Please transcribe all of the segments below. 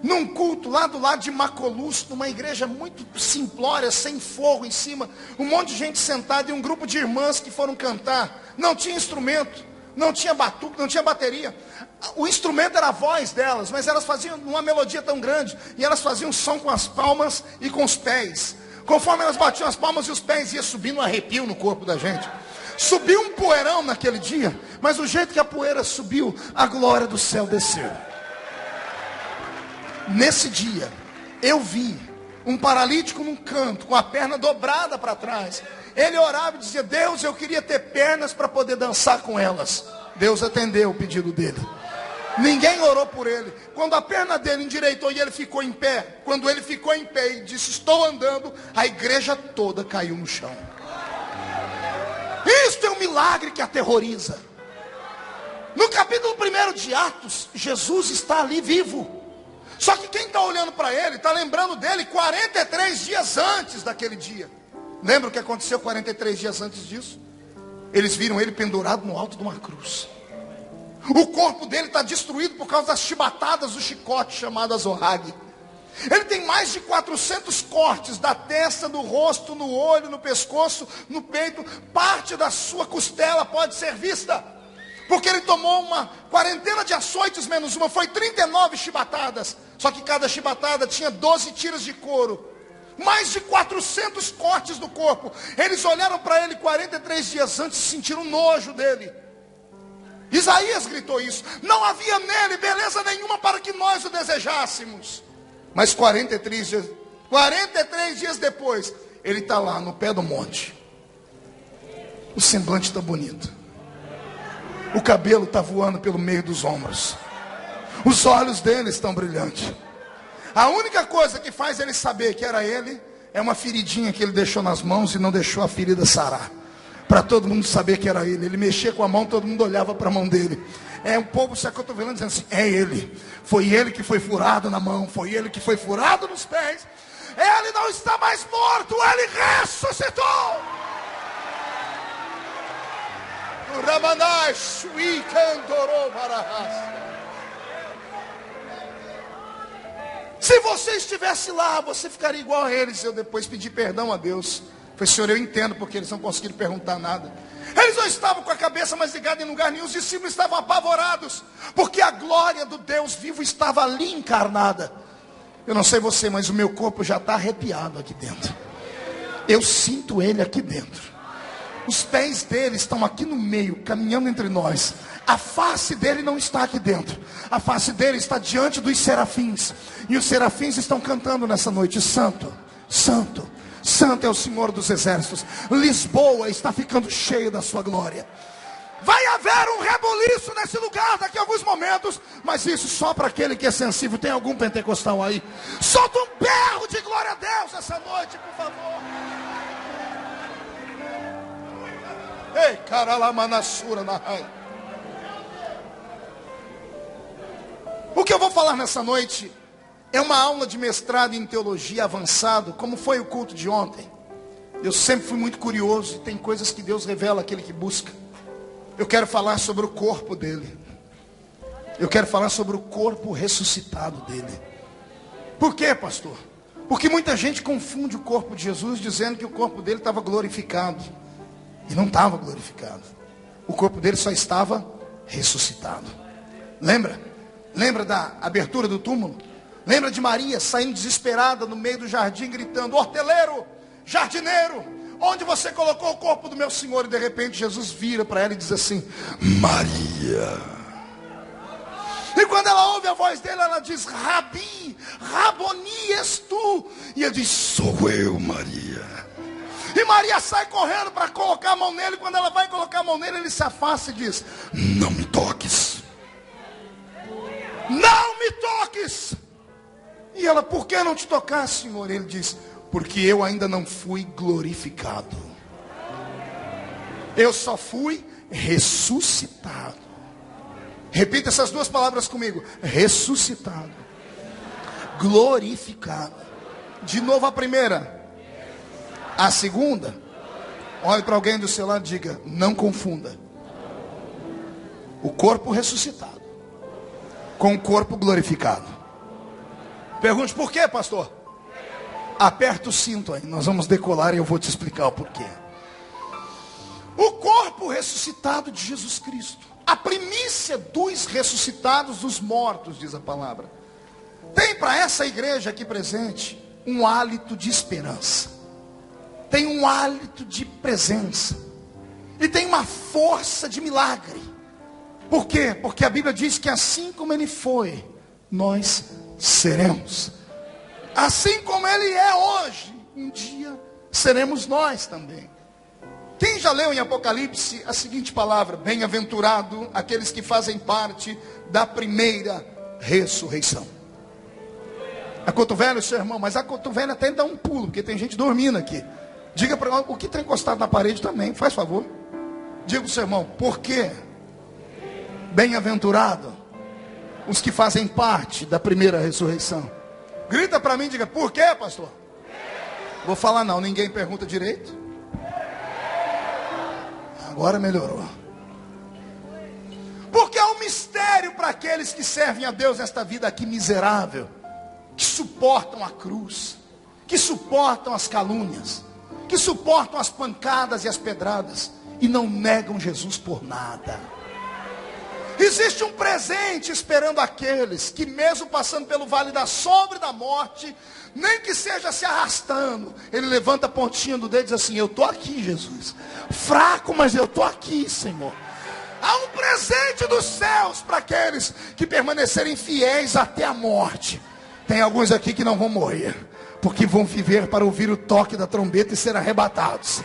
num culto lá do lado de Macoluço, numa igreja muito simplória, sem forro em cima, um monte de gente sentada e um grupo de irmãs que foram cantar. Não tinha instrumento, não tinha batuque, não tinha bateria. O instrumento era a voz delas, mas elas faziam uma melodia tão grande, e elas faziam som com as palmas e com os pés. Conforme elas batiam as palmas e os pés, ia subindo um arrepio no corpo da gente. Subiu um poeirão naquele dia, mas do jeito que a poeira subiu, a glória do céu desceu. Nesse dia, eu vi um paralítico num canto, com a perna dobrada para trás. Ele orava e dizia: Deus, eu queria ter pernas para poder dançar com elas. Deus atendeu o pedido dele. Ninguém orou por ele. Quando a perna dele endireitou e ele ficou em pé, quando ele ficou em pé e disse: estou andando, a igreja toda caiu no chão. Isto é um milagre que aterroriza. No capítulo 1 de Atos, Jesus está ali vivo. Só que quem está olhando para ele, está lembrando dele 43 dias antes daquele dia. Lembra o que aconteceu 43 dias antes disso? Eles viram ele pendurado no alto de uma cruz. O corpo dele está destruído por causa das chibatadas do chicote chamado azorrague. Ele tem mais de 400 cortes da testa, do rosto, no olho, no pescoço, no peito. Parte da sua costela pode ser vista, porque ele tomou uma quarentena de açoites menos uma, foi 39 chibatadas. Só que cada chibatada tinha 12 tiras de couro. Mais de 400 cortes do corpo. Eles olharam para ele 43 dias antes e sentiram nojo dele. Isaías gritou isso: não havia nele beleza nenhuma para que nós o desejássemos. Mas 43 dias depois, ele está lá no pé do monte. O semblante está bonito. O cabelo está voando pelo meio dos ombros. Os olhos dele estão brilhantes. A única coisa que faz ele saber que era ele é uma feridinha que ele deixou nas mãos e não deixou a ferida sarar. Para todo mundo saber que era ele. Ele mexia com a mão, todo mundo olhava para a mão dele. O povo se acotovelando dizendo assim: é ele. Foi ele que foi furado na mão, foi ele que foi furado nos pés. Ele não está mais morto, ele ressuscitou. O Ramanai Shui Cantorou Barahas. Se você estivesse lá, você ficaria igual a eles. Eu depois pedi perdão a Deus. Falei: Senhor, eu entendo porque eles não conseguiram perguntar nada. Eles não estavam com a cabeça mais ligada em lugar nenhum. Os discípulos estavam apavorados, porque a glória do Deus vivo estava ali encarnada. Eu não sei você, mas o meu corpo já está arrepiado aqui dentro. Eu sinto ele aqui dentro. Os pés dele estão aqui no meio, caminhando entre nós. A face dele não está aqui dentro. A face dele está diante dos serafins. E os serafins estão cantando nessa noite: Santo, Santo, Santo é o Senhor dos exércitos. Lisboa está ficando cheia da sua glória. Vai haver um rebuliço nesse lugar daqui a alguns momentos, mas isso só para aquele que é sensível. Tem algum pentecostal aí? Solta um berro de glória a Deus essa noite, por favor. Ei, caralamanasura na raia. O que eu vou falar nessa noite é uma aula de mestrado em teologia avançado, como foi o culto de ontem. Eu sempre fui muito curioso, e tem coisas que Deus revela àquele que busca. Eu quero falar sobre o corpo dele. Eu quero falar sobre o corpo ressuscitado dele. Por quê, pastor? Porque muita gente confunde o corpo de Jesus dizendo que o corpo dele estava glorificado. E não estava glorificado. O corpo dele só estava ressuscitado. Lembra? Lembra da abertura do túmulo? Lembra de Maria saindo desesperada no meio do jardim, gritando: horteleiro, jardineiro, onde você colocou o corpo do meu Senhor? E de repente Jesus vira para ela e diz assim: Maria. E quando ela ouve a voz dele, ela diz: Rabi, Raboni és tu. E ele diz: sou eu, Maria. E Maria sai correndo para colocar a mão nele. Quando ela vai colocar a mão nele, ele se afasta e diz: não me toques. Não me toques. E ela: por que não te tocar, Senhor? Ele diz: porque eu ainda não fui glorificado. Eu só fui ressuscitado. Repita essas duas palavras comigo: ressuscitado, glorificado. De novo a primeira. A segunda. Olhe para alguém do seu lado e diga: não confunda o corpo ressuscitado com o corpo glorificado. Pergunte por quê, pastor? Aperta o cinto aí, nós vamos decolar e eu vou te explicar o porquê. O corpo ressuscitado de Jesus Cristo, a primícia dos ressuscitados dos mortos, diz a palavra, tem para essa igreja aqui presente um hálito de esperança, tem um hálito de presença, e tem uma força de milagre. Por quê? Porque a Bíblia diz que assim como ele foi, nós seremos. Assim como ele é hoje, um dia seremos nós também. Quem já leu em Apocalipse a seguinte palavra: bem-aventurado aqueles que fazem parte da primeira ressurreição. Acotovela o seu irmão, mas a cotovela até dá um pulo, porque tem gente dormindo aqui. Diga para o que está encostado na parede também, faz favor. Diga para o seu irmão: por quê? Bem-aventurado os que fazem parte da primeira ressurreição. Grita para mim, diga: por quê, pastor? Vou falar não, ninguém pergunta direito. Agora melhorou. Porque é um mistério para aqueles que servem a Deus nesta vida aqui miserável, que suportam a cruz, que suportam as calúnias, que suportam as pancadas e as pedradas, e não negam Jesus por nada. Existe um presente esperando aqueles que, mesmo passando pelo vale da sombra e da morte, nem que seja se arrastando, ele levanta a pontinha do dedo e diz assim: eu estou aqui, Jesus, fraco, mas eu estou aqui, Senhor. Há um presente dos céus para aqueles que permanecerem fiéis até a morte. Tem alguns aqui que não vão morrer, porque vão viver para ouvir o toque da trombeta e ser arrebatados.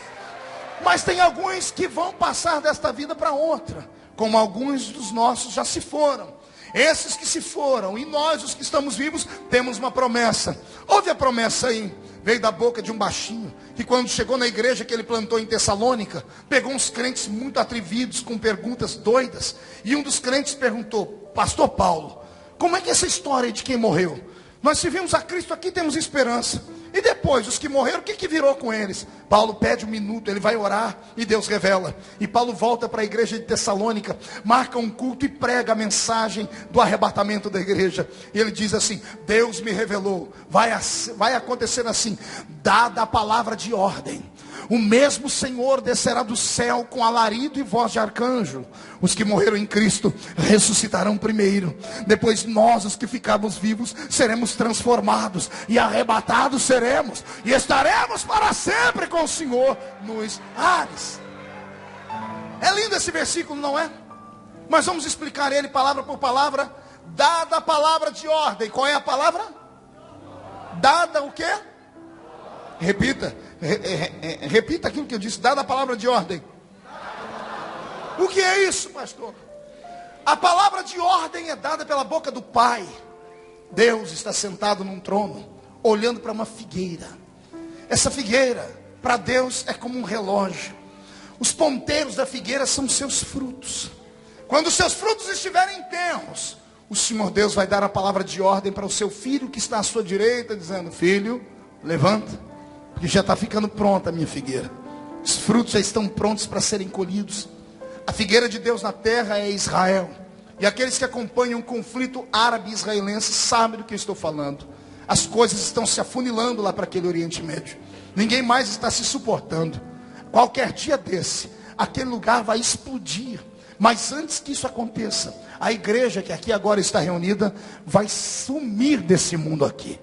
Mas tem alguns que vão passar desta vida para outra, como alguns dos nossos já se foram. Esses que se foram, e nós os que estamos vivos, temos uma promessa. Ouve a promessa aí, veio da boca de um baixinho, que quando chegou na igreja que ele plantou em Tessalônica, pegou uns crentes muito atrevidos, com perguntas doidas, e um dos crentes perguntou: pastor Paulo, como é que é essa história de quem morreu? Nós servimos a Cristo aqui, temos esperança. E depois, os que morreram, o que virou com eles? Paulo pede um minuto, ele vai orar e Deus revela. E Paulo volta para a igreja de Tessalônica, marca um culto e prega a mensagem do arrebatamento da igreja. E ele diz assim: Deus me revelou, vai acontecer assim, dada a palavra de ordem, o mesmo Senhor descerá do céu com alarido e voz de arcanjo. Os que morreram em Cristo ressuscitarão primeiro. Depois nós, os que ficarmos vivos, seremos transformados e arrebatados seremos, e estaremos para sempre com o Senhor nos ares. É lindo esse versículo, não é? Mas vamos explicar ele palavra por palavra. Dada a palavra de ordem. Qual é a palavra? Dada o quê? Repita. Repita aquilo que eu disse. Dada a palavra de ordem. O que é isso, pastor? A palavra de ordem é dada pela boca do Pai. Deus está sentado num trono, olhando para uma figueira. Essa figueira, para Deus, é como um relógio. Os ponteiros da figueira são seus frutos. Quando os seus frutos estiverem tenros, o Senhor Deus vai dar a palavra de ordem para o seu filho que está à sua direita, dizendo: filho, levanta, porque já está ficando pronta a minha figueira. Os frutos já estão prontos para serem colhidos. A figueira de Deus na terra é Israel. E aqueles que acompanham o conflito árabe-israelense sabem do que eu estou falando. As coisas estão se afunilando lá para aquele Oriente Médio. Ninguém mais está se suportando. Qualquer dia desse, aquele lugar vai explodir. Mas antes que isso aconteça, a igreja que aqui agora está reunida vai sumir desse mundo aqui.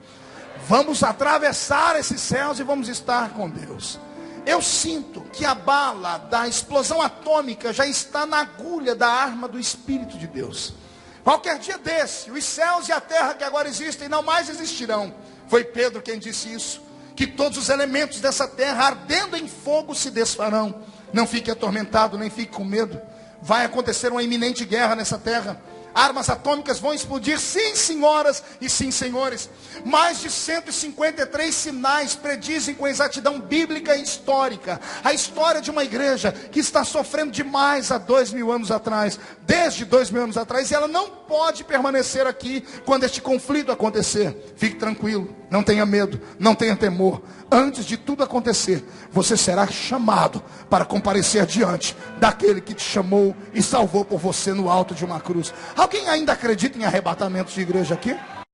Vamos atravessar esses céus e vamos estar com Deus. Eu sinto que a bala da explosão atômica já está na agulha da arma do Espírito de Deus. Qualquer dia desse, os céus e a terra que agora existem não mais existirão. Foi Pedro quem disse isso. Que todos os elementos dessa terra ardendo em fogo se desfarão. Não fique atormentado, nem fique com medo. Vai acontecer uma iminente guerra nessa terra. Armas atômicas vão explodir, sim senhoras e sim senhores. Mais de 153 sinais predizem com exatidão bíblica e histórica a história de uma igreja que está sofrendo demais há 2000 anos atrás, desde 2000 anos atrás, e ela não pode permanecer aqui quando este conflito acontecer. Fique tranquilo, não tenha medo, não tenha temor. Antes de tudo acontecer, você será chamado para comparecer diante daquele que te chamou e salvou por você no alto de uma cruz. Alguém ainda acredita em arrebatamento de igreja aqui?